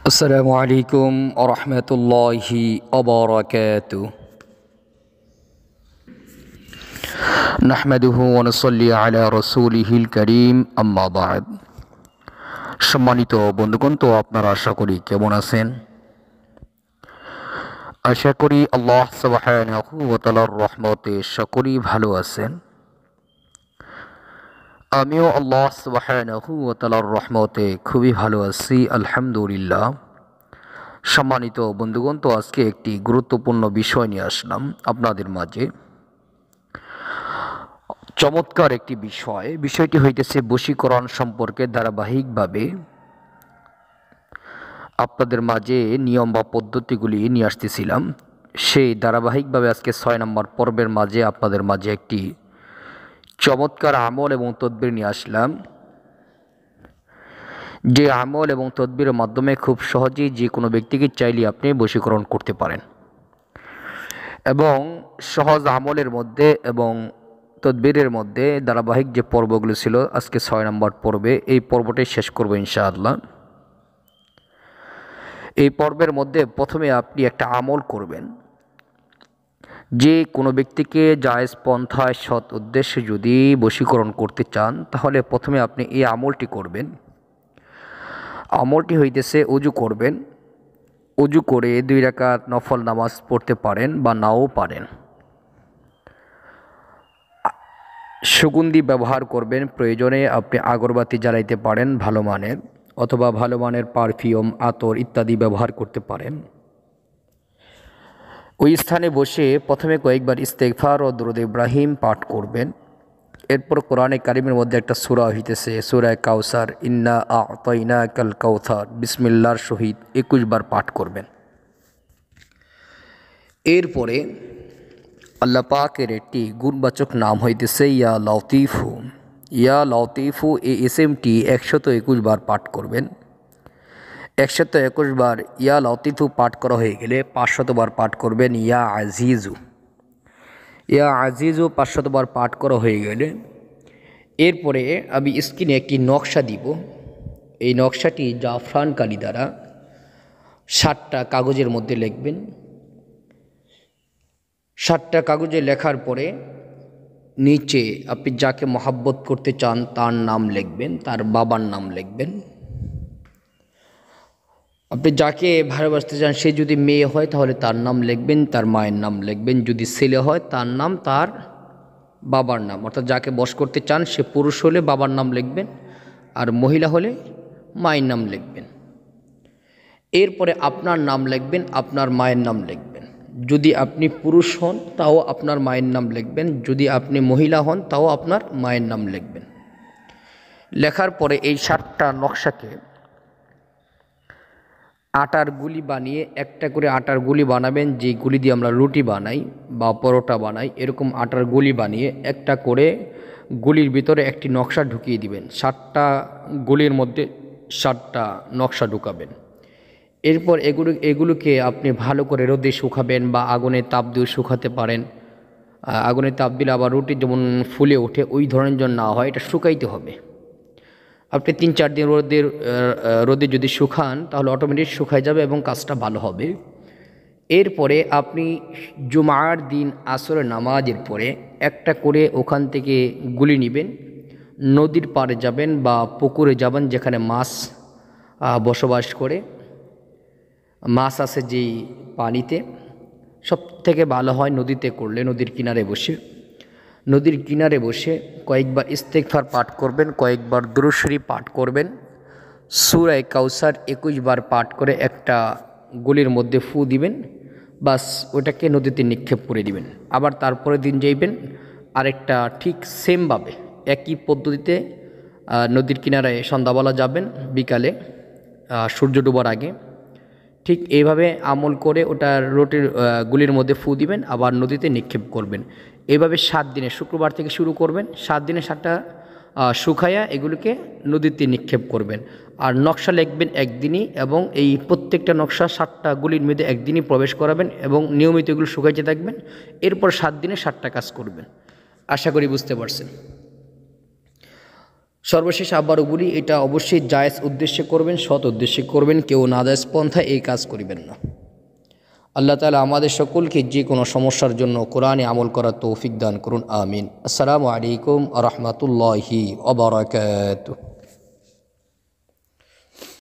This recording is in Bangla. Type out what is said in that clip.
আসসালামু আলাইকুম ওয়া রাহমাতুল্লাহি ওয়া বারাকাতুহু। নাহমাদুহু ওয়া নুসাল্লি আলা রাসূলিহিল কারীম, আম্মা বা'দ। সম্মানিত বন্ধুগণ, তো আপনারা আশা করি কেমন আছেন? আশা করি আল্লাহ সুবহানাহু ওয়া তাআলার রহমতে সকলেই ভালো আছেন। আমিও আল্লাহ সুবহানাহু ওয়া তাআলার রহমতে খুবই ভালো আছি, আলহামদুলিল্লাহ। সম্মানিত বন্ধুগণ, তো আজকে একটি গুরুত্বপূর্ণ বিষয় নিয়ে আসলাম আপনাদের মাঝে। চমৎকার একটি বিষয়টি হইতেছে বশীকরণ সম্পর্কে ধারাবাহিকভাবে আপনাদের মাঝে নিয়ম বা পদ্ধতিগুলি নিয়ে আসতেছিলাম। সেই ধারাবাহিকভাবে আজকে 6 নম্বর পর্বের মাঝে আপনাদের মাঝে একটি চমৎকার আমল এবং তদবির নিয়ে আসলাম, যে আমল এবং তদবিরের মাধ্যমে খুব সহজেই যে কোনো ব্যক্তিকে চাইলে আপনি বশীকরণ করতে পারেন। এবং সহজ আমলের মধ্যে এবং তদবিরের মধ্যে ধারাবাহিক যে পর্বগুলো ছিল, আজকে 6 নম্বর পর্বে এই পর্বটাই শেষ করব ইনশাআল্লাহ। এই পর্বের মধ্যে প্রথমে আপনি একটা আমল করবেন। যে কোনো ব্যক্তিকে জায়েজ পন্থায় সৎ উদ্দেশ্যে যদি বশীকরণ করতে চান, তাহলে প্রথমে আপনি এই আমলটি করবেন। আমলটি হইতেছে ওযু করবেন। ওযু করে 2 রাকাত নফল নামাজ পড়তে পারেন বা নাও পারেন। সুগন্ধি ব্যবহার করবেন, প্রয়োজনে আপনি আগরবাতি জ্বালাইতে পারেন ভালো মানের, অথবা ভালো মানের পারফিউম, আতর ইত্যাদি ব্যবহার করতে পারেন। ওই স্থানে বসে প্রথমে কয়েকবার ইস্তেগফার ও দুরূদ ইব্রাহিম পাঠ করবেন। এরপর কোরআনে কারিমের মধ্যে একটা সূরা হইতেছে সূরা কাউসার, ইন্না আ'তাইনাকাল কাউসার, বিসমিল্লাহর সহিত 21 বার পাঠ করবেন। এরপরে আল্লাহ পাকের একটি গুণবাচক নাম হইতেছে ইয়া লতিফু। ইয়া লতিফু এই ইসমটি 121 বার পাঠ করবেন। 121 বার ইয়া লতিফু পাঠ করা হয়ে গেলে 500 বার পাঠ করবেন ইয়া আজিজু। ইয়া আজিজু 500 বার পাঠ করা হয়ে গেলে এরপরে আমি স্ক্রিনে একটি নকশা দিব। এই নকশাটি জাফরান কালি দ্বারা 7টা কাগজের মধ্যে লিখবেন। 7টা কাগজে লেখার পরে নিচে আপনি যাকে মহাব্বত করতে চান তার নাম লিখবেন, তার বাবার নাম লিখবেন। আপনি যাকে ভালোবাসতে চান সে যদি মেয়ে হয় তাহলে তার নাম লিখবেন, তার মায়ের নাম লিখবেন। যদি ছেলে হয় তার নাম, তার বাবার নাম। অর্থাৎ যাকে বশ করতে চান সে পুরুষ হলে বাবার নাম লিখবেন, আর মহিলা হলে মায়ের নাম লিখবেন। এরপরে আপনার নাম লিখবেন, আপনার মায়ের নাম লিখবেন। যদি আপনি পুরুষ হন তাও আপনার মায়ের নাম লিখবেন, যদি আপনি মহিলা হন তাও আপনার মায়ের নাম লিখবেন। লেখার পরে এই 7টা নকশাকে আটার গুলি বানিয়ে, একটা করে আটার গুলি বানাবেন, যে গুলি দিয়ে আমরা রুটি বানাই বা পরোটা বানাই, এরকম আটার গুলি বানিয়ে একটা করে গুলির ভিতরে একটি নকশা ঢুকিয়ে দিবেন। 7টা গুলির মধ্যে 7টা নকশা ঢুকাবেন। এরপর এগুলোকে আপনি ভালো করে রোদে শুকাবেন বা আগুনে তাপ দিয়ে শুকাতে পারেন। আগুনে তাপ দিলে আবার রুটি যেমন ফুলে ওঠে ওই ধরনের জন্য না হয়, এটা শুকাইতে হবে। আপনি 3-4 দিন রোদে যদি শুকান তাহলে অটোমেটিক শুকায় যাবে এবং কাজটা ভালো হবে। এরপরে আপনি জুমার দিন আসরের নামাজের পরে একটা করে ওখান থেকে গুলি নেবেন, নদীর পাড়ে যাবেন বা পুকুরে যাবেন যেখানে মাছ বসবাস করে, মাছ আছে যেই পানিতে। সব থেকে ভালো হয় নদীতে করলে, নদীর কিনারে বসে কয়েকবার ইস্তেগফার পাঠ করবেন, কয়েকবার দুরূদ শরীফ পাঠ করবেন। সূরা কাউসার 21 বার পাঠ করে একটা গুলির মধ্যে ফু দিবেন, বাস ওটাকে নদীতে নিক্ষেপ করে দিবেন। আবার তারপরে দিন যাইবেন আরেকটা ঠিক সেমভাবে একই পদ্ধতিতে নদীর কিনারায় সন্ধ্যাবেলা যাবেন, বিকালে সূর্য ডোবার আগে। ঠিক এইভাবে আমল করে ওটা রুটির গুলির মধ্যে ফু দিবেন, আবার নদীতে নিক্ষেপ করবেন। এইভাবে 7 দিনে, শুক্রবার থেকে শুরু করবেন, 7 দিনে 7টা শুকায়া এগুলোকে নদীতে নিক্ষেপ করবেন। আর নকশা লিখবেন একদিনই, এবং এই প্রত্যেকটা নকশা 7টা গুলির মধ্যে একদিনই প্রবেশ করাবেন এবং নিয়মিত এগুলো শুকাইতে থাকবেন। এরপর 7 দিনে 7টা কাজ করবেন। আশা করি বুঝতে পারছেন। সর্বশেষ আবারও বলি, এটা অবশ্যই জায়েজ উদ্দেশ্যে করবেন, সৎ উদ্দেশ্যে করবেন, কেউ নাজায়েজ পন্থায় এই কাজ করিবেন না। আল্লাহ তাআলা আমাদের সকলকে যে কোনো সমস্যার জন্য কোরআনে আমল করার তৌফিক দান করুন, আমিন। আসসালামু আলাইকুম ওয়া রাহমাতুল্লাহি ওয়া বারাকাতুহু।